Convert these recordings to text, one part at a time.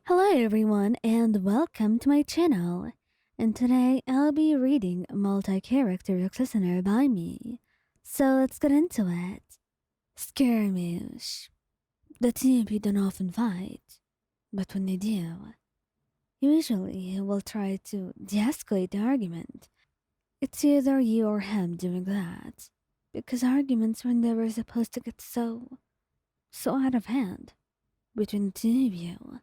Hello everyone and welcome to my channel. And today I'll be reading multi-character listener by me. So let's get into it. Scaramouche. The two of you don't often fight, but when they do, usually you will try to de-escalate the argument. It's either you or him doing that, because arguments were never supposed to get so out of hand between the two of you.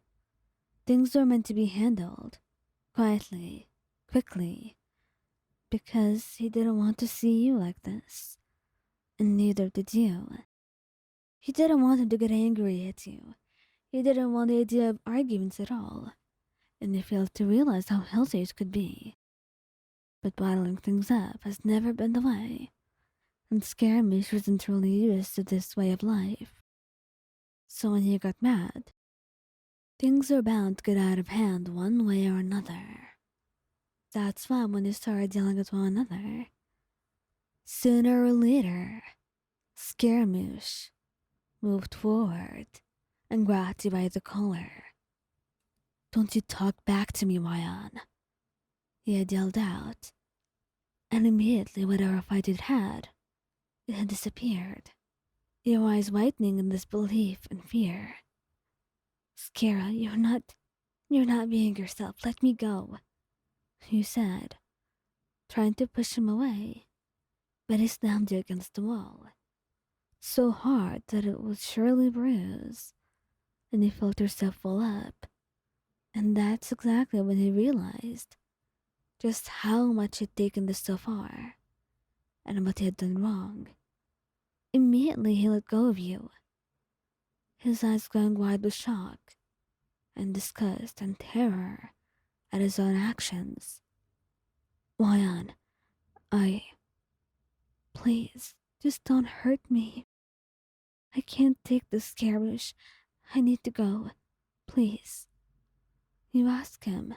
Things are meant to be handled quietly, quickly, because he didn't want to see you like this, and neither did you. He didn't want him to get angry at you. He didn't want the idea of arguments at all, and he failed to realize how healthy it could be. But bottling things up has never been the way, and Scaramouche wasn't truly used to this way of life. So when he got mad, things are bound to get out of hand one way or another. That's why when they started yelling at one another, sooner or later, Scaramouche moved forward and grabbed you by the collar. "Don't you talk back to me, Ryan," he had yelled out, and immediately whatever fight it had disappeared, your eyes widening in disbelief and fear. "Scara, you're not being yourself. Let me go," you said, trying to push him away, but he slammed you against the wall, so hard that it would surely bruise, and he felt yourself fall up. And that's exactly when he realized just how much he'd taken this so far, and what he had done wrong. Immediately he let go of you, his eyes going wide with shock and disgust and terror at his own actions. "Ryan, I... please, just don't hurt me. I can't take this, Scaramouche. I need to go. Please." You ask him,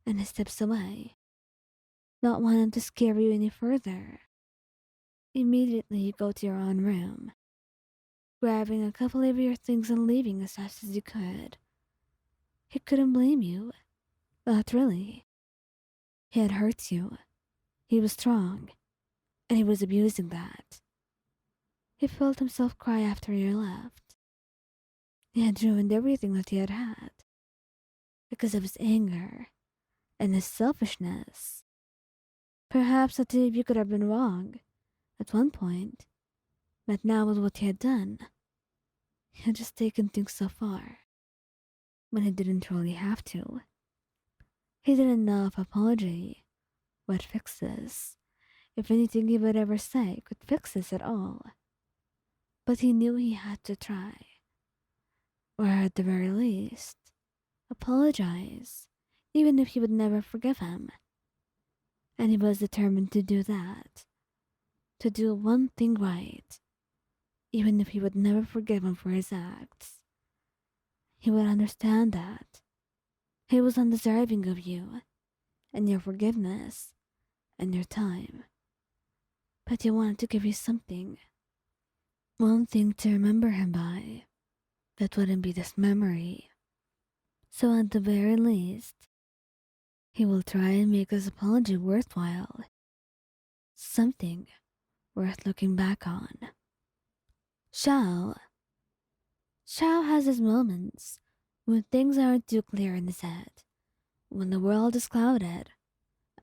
and he steps away, not wanting to scare you any further. Immediately you go to your own room, grabbing a couple of your things and leaving as fast as you could. He couldn't blame you. Not really. He had hurt you. He was strong, and he was abusing that. He felt himself cry after you left. He had ruined everything that he had had because of his anger and his selfishness. Perhaps the two of you could have been wrong at one point, but now with what he had done, he had just taken things so far when he didn't really have to. He didn't know if apology would fix this, if anything he would ever say could fix this at all. But he knew he had to try, or at the very least, apologize, even if he would never forgive him. And he was determined to do that, to do one thing right, even if he would never forgive him for his acts. He would understand that he was undeserving of you and your forgiveness and your time. But he wanted to give you something, one thing to remember him by, that wouldn't be this memory. So at the very least, he will try and make his apology worthwhile, something worth looking back on. Xiao. Xiao has his moments when things aren't too clear in his head, when the world is clouded,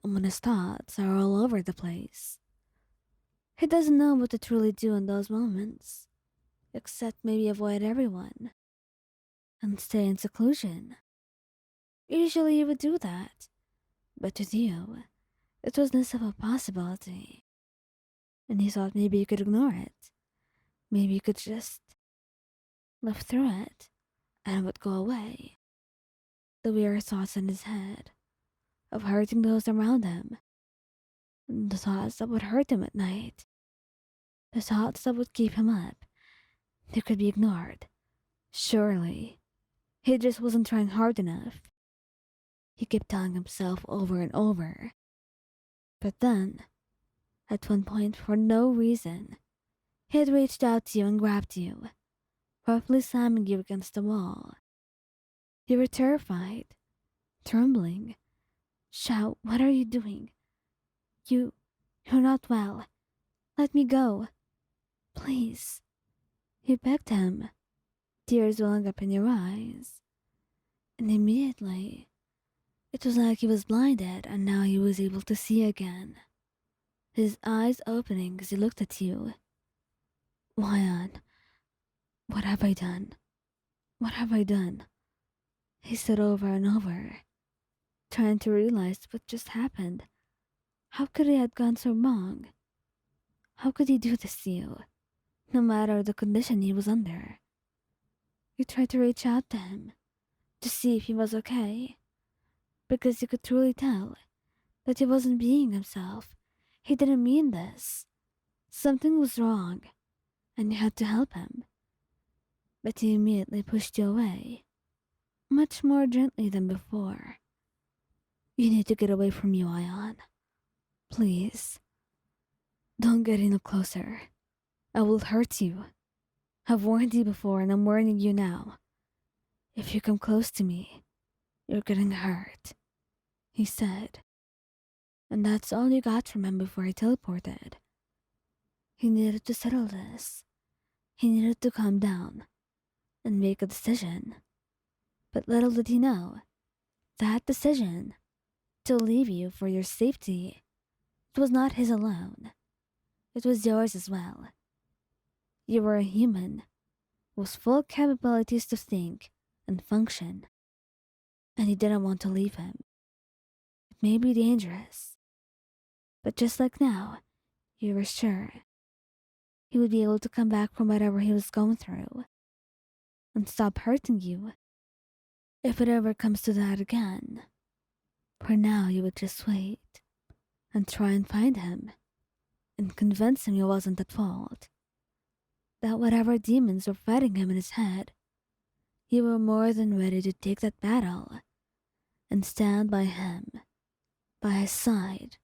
and when his thoughts are all over the place. He doesn't know what to truly do in those moments, except maybe avoid everyone and stay in seclusion. Usually he would do that, but with you, it was less of a possibility. And he thought maybe you could ignore it. Maybe you could just live through it, and it would go away. The weird thoughts in his head of hurting those around him, the thoughts that would hurt him at night, the thoughts that would keep him up, they could be ignored. Surely, he just wasn't trying hard enough. He kept telling himself over and over. But then, at one point, for no reason, he had reached out to you and grabbed you, roughly slamming you against the wall. You were terrified, trembling. Xiao, what are you doing? You. You're not well. Let me go. Please. You begged him, tears welling up in your eyes. And immediately, it was like he was blinded and now he was able to see again. His eyes opening as he looked at you. Lion, what have I done? What have I done? He said over and over, trying to realize what just happened. How could it have gone so wrong? How could he do this to you, no matter the condition he was under? You tried to reach out to him to see if he was okay, because you could truly tell that he wasn't being himself. He didn't mean this. Something was wrong, and you had to help him. But he immediately pushed you away, much more gently than before. You need to get away from me, Ion. Please. Don't get any closer. I will hurt you. I've warned you before and I'm warning you now. If you come close to me, you're getting hurt, he said. And that's all you got from him before he teleported. He needed to settle this. He needed to calm down and make a decision. But little did he know, that decision, to leave you for your safety, it was not his alone. It was yours as well. You were a human with full capabilities to think and function, and he didn't want to leave him. It may be dangerous, but just like now, you were sure he would be able to come back from whatever he was going through and stop hurting you. If it ever comes to that again, for now you would just wait and try and find him and convince him he wasn't at fault. That whatever demons were fighting him in his head, you were more than ready to take that battle and stand by him, by his side,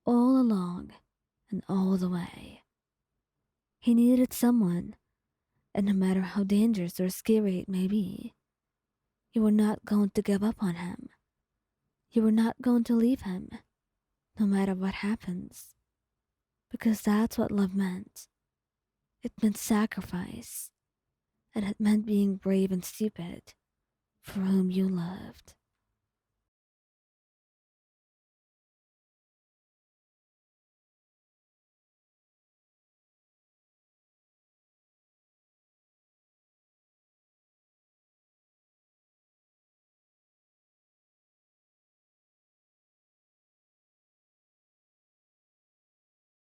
all along and all the way. He needed someone, and no matter how dangerous or scary it may be, you were not going to give up on him. You were not going to leave him, no matter what happens, because that's what love meant. It meant sacrifice, and it meant being brave and stupid for whom you loved.